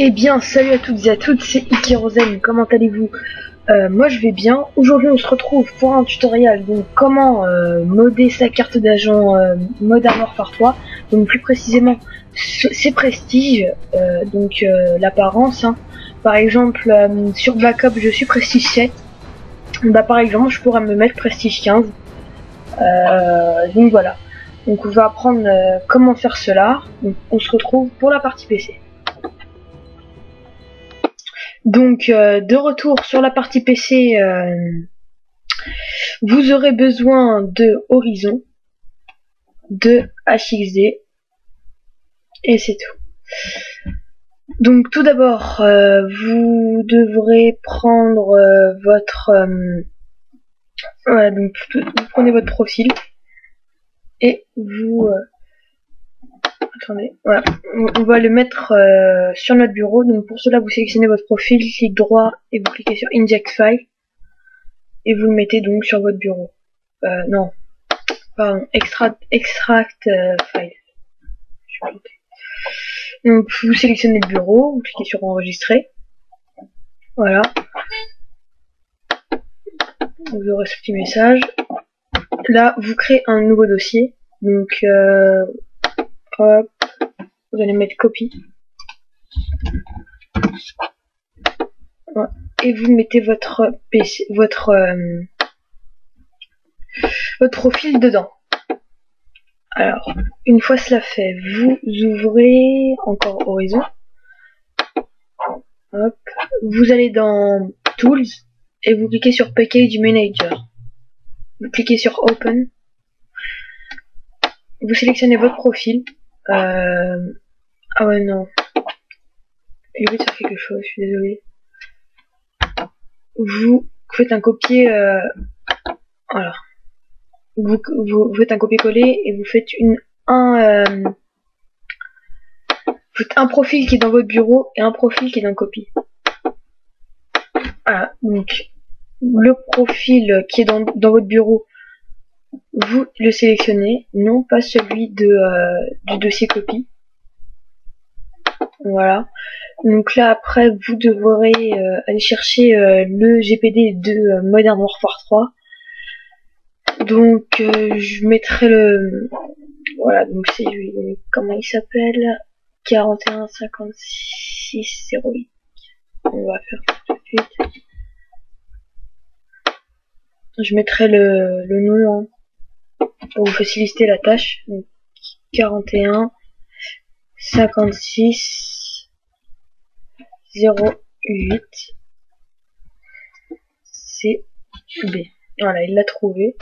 Eh bien, salut à toutes et à toutes, c'est Ikirozen, comment allez-vous? Moi je vais bien. Aujourd'hui on se retrouve pour un tutoriel, donc comment modder sa carte d'agent Modern Warfare 3, donc plus précisément ses prestiges, donc l'apparence, hein. Par exemple, sur Black Ops je suis prestige 7, bah par exemple je pourrais me mettre prestige 15, donc voilà. Donc on va apprendre comment faire cela, donc on se retrouve pour la partie PC. Donc de retour sur la partie PC, vous aurez besoin de Horizon, de HXD, et c'est tout. Donc tout d'abord, vous devrez prendre votre... voilà, donc vous prenez votre profil, et vous... attendez, voilà, on va le mettre sur notre bureau. Donc pour cela, vous sélectionnez votre profil, clic droit, et vous cliquez sur Inject File, et vous le mettez donc sur votre bureau. Non, pardon, Extract File. Donc vous sélectionnez le bureau, vous cliquez sur Enregistrer. Voilà. Vous aurez ce petit message. Là, vous créez un nouveau dossier. Donc, hop, vous allez mettre copie. Voilà. Et vous mettez votre PC, votre profil dedans. Alors, une fois cela fait, vous ouvrez encore Horizon. Hop, vous allez dans Tools et vous cliquez sur Package Manager. Vous cliquez sur Open. Vous sélectionnez votre profil. Ah ouais, non. J'ai oublié de faire quelque chose, je suis désolée. Vous faites un copier, voilà. Vous faites un copier-coller et vous faites un profil qui est dans votre bureau et un profil qui est dans copie. Voilà, donc le profil qui est dans votre bureau, vous le sélectionnez, non pas celui du dossier copie. Voilà. Donc là après vous devrez aller chercher le GPD de Modern Warfare 3. Donc je mettrai le... Voilà, donc c'est lui. Comment il s'appelle? 415608. On va faire tout de suite. Je mettrai le nom, hein, pour vous faciliter la tâche. Donc, 41 56 08 CB. Voilà, il l'a trouvé.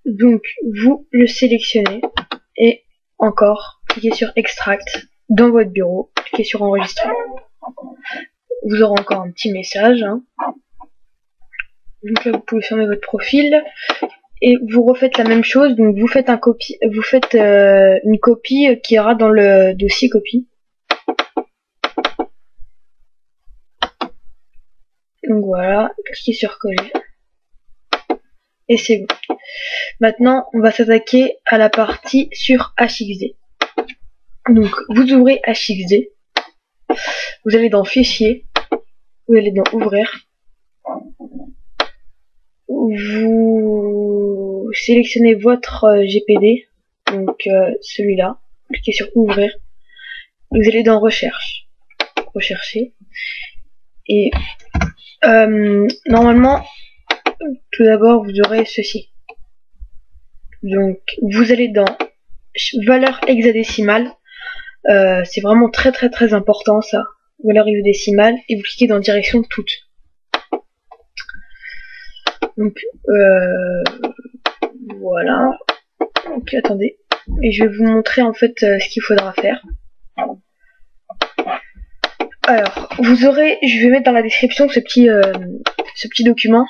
Donc vous le sélectionnez et encore cliquez sur Extract dans votre bureau, cliquez sur Enregistrer. Vous aurez encore un petit message, hein. Donc là vous pouvez fermer votre profil et vous refaites la même chose. Donc vous faites une copie qui ira dans le dossier copie. Donc voilà, cliquez sur Coller. Et c'est bon. Maintenant, on va s'attaquer à la partie sur HXD. Donc, vous ouvrez HXD. Vous allez dans Fichier. Vous allez dans Ouvrir. Vous sélectionnez votre GPD. Donc, celui-là. Cliquez sur Ouvrir. Vous allez dans Recherche. Rechercher. Et normalement, tout d'abord, vous aurez ceci. Donc, vous allez dans valeur hexadécimale. C'est vraiment très important ça. Valeur hexadécimale. Et vous cliquez dans direction toute. Donc, voilà. Ok, attendez. Et je vais vous montrer en fait ce qu'il faudra faire. Alors, vous aurez, je vais mettre dans la description ce petit document.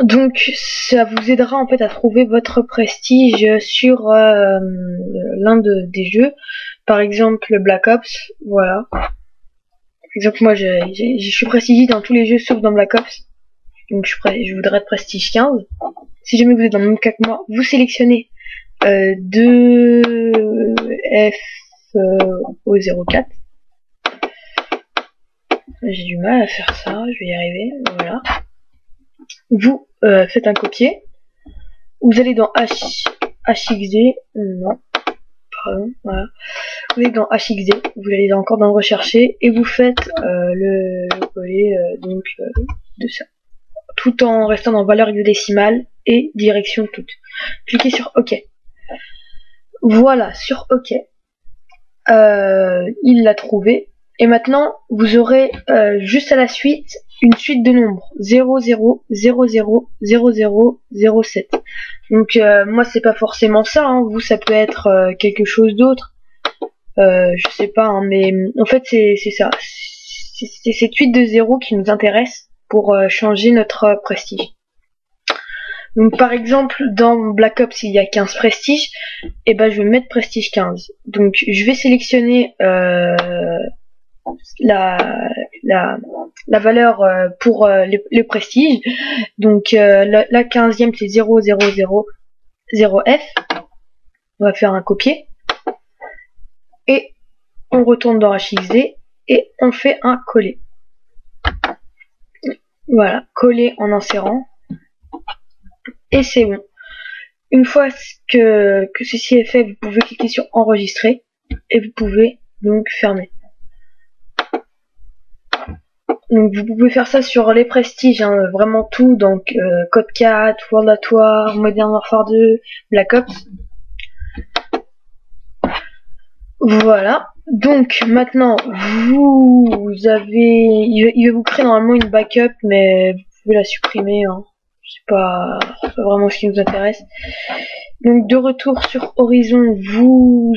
Donc ça vous aidera en fait à trouver votre prestige sur l'un des jeux, par exemple Black Ops. Voilà. Par exemple moi je suis prestige dans tous les jeux sauf dans Black Ops. Donc je voudrais être prestige 15. Si jamais vous êtes dans le même cas que moi, vous sélectionnez 2FO04. J'ai du mal à faire ça, je vais y arriver, voilà. Vous faites un copier, vous allez dans HXD, non, pardon, voilà. Vous allez dans HXD, vous allez encore dans rechercher et vous faites le coller de ça, tout en restant dans valeur hexadécimale et direction toute. Cliquez sur OK. Voilà, sur OK. Il l'a trouvé. Et maintenant, vous aurez juste à la suite une suite de nombres 0, 0, 0, 0, 0, 0, 0, 7. Donc moi c'est pas forcément ça, hein. Vous ça peut être quelque chose d'autre. Je sais pas, hein, mais en fait c'est ça. C'est cette suite de 0 qui nous intéresse pour changer notre prestige. Donc par exemple dans Black Ops il y a 15 prestiges, et ben je vais mettre prestige 15. Donc je vais sélectionner la valeur pour les prestiges. Donc la 15e c'est 0, 0, 0, 0F. On va faire un copier. Et on retourne dans HXD et on fait un coller. Voilà, coller en insérant. Et c'est bon. Une fois que ceci est fait, vous pouvez cliquer sur enregistrer et vous pouvez donc fermer. Donc vous pouvez faire ça sur les prestiges, hein, vraiment tout, donc Code 4, World at War, Modern Warfare 2, Black Ops. Voilà. Donc maintenant il va vous créer normalement une backup, mais vous pouvez la supprimer, hein. C'est pas vraiment ce qui nous intéresse. Donc de retour sur Horizon, vous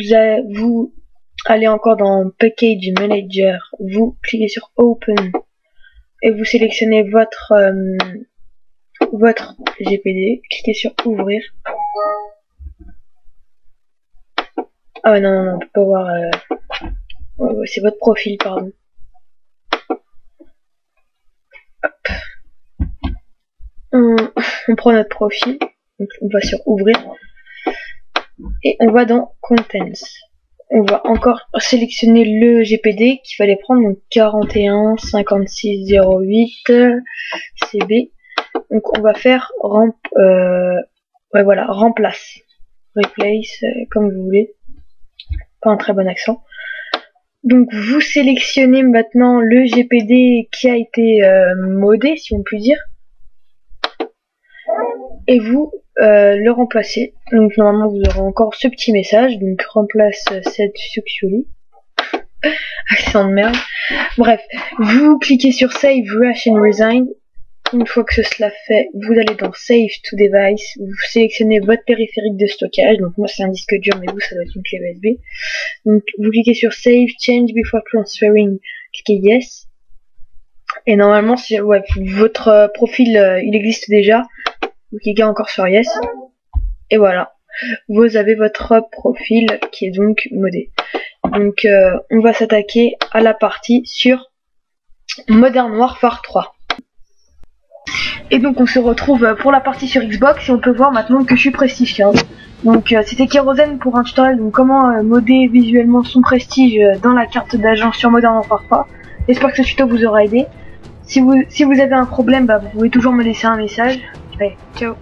allez encore dans Package Manager, vous cliquez sur Open et vous sélectionnez votre GPD, cliquez sur Ouvrir. Ah non, on peut pas voir. C'est votre profil, pardon. Hop. On prend notre profil, donc on va sur Ouvrir et on va dans Contents. On va encore sélectionner le GPD qu'il fallait prendre, donc 41 56 08 CB. Donc on va faire remplace, replace, comme vous voulez. Pas un très bon accent. Donc vous sélectionnez maintenant le GPD qui a été modé, si on peut dire, et vous le remplacez. Donc normalement vous aurez encore ce petit message, donc remplace cette succioli. Accent de merde. Bref, vous cliquez sur Save, Rush and Resign. Une fois que cela fait, vous allez dans Save to Device, vous sélectionnez votre périphérique de stockage, donc moi c'est un disque dur, mais vous ça doit être une clé USB. Donc vous cliquez sur Save, Change before transferring, cliquez Yes. Et normalement, si votre profil il existe déjà, vous cliquez encore sur Yes. Et voilà, vous avez votre profil qui est donc modé. Donc on va s'attaquer à la partie sur Modern Warfare 3. Et donc on se retrouve pour la partie sur Xbox et on peut voir maintenant que je suis prestige 15. Donc c'était Kérosène pour un tutoriel donc comment modder visuellement son prestige dans la carte d'agent sur Modern Warfare 3. J'espère que ce tuto vous aura aidé. Si vous avez un problème, vous pouvez toujours me laisser un message. Allez, ciao.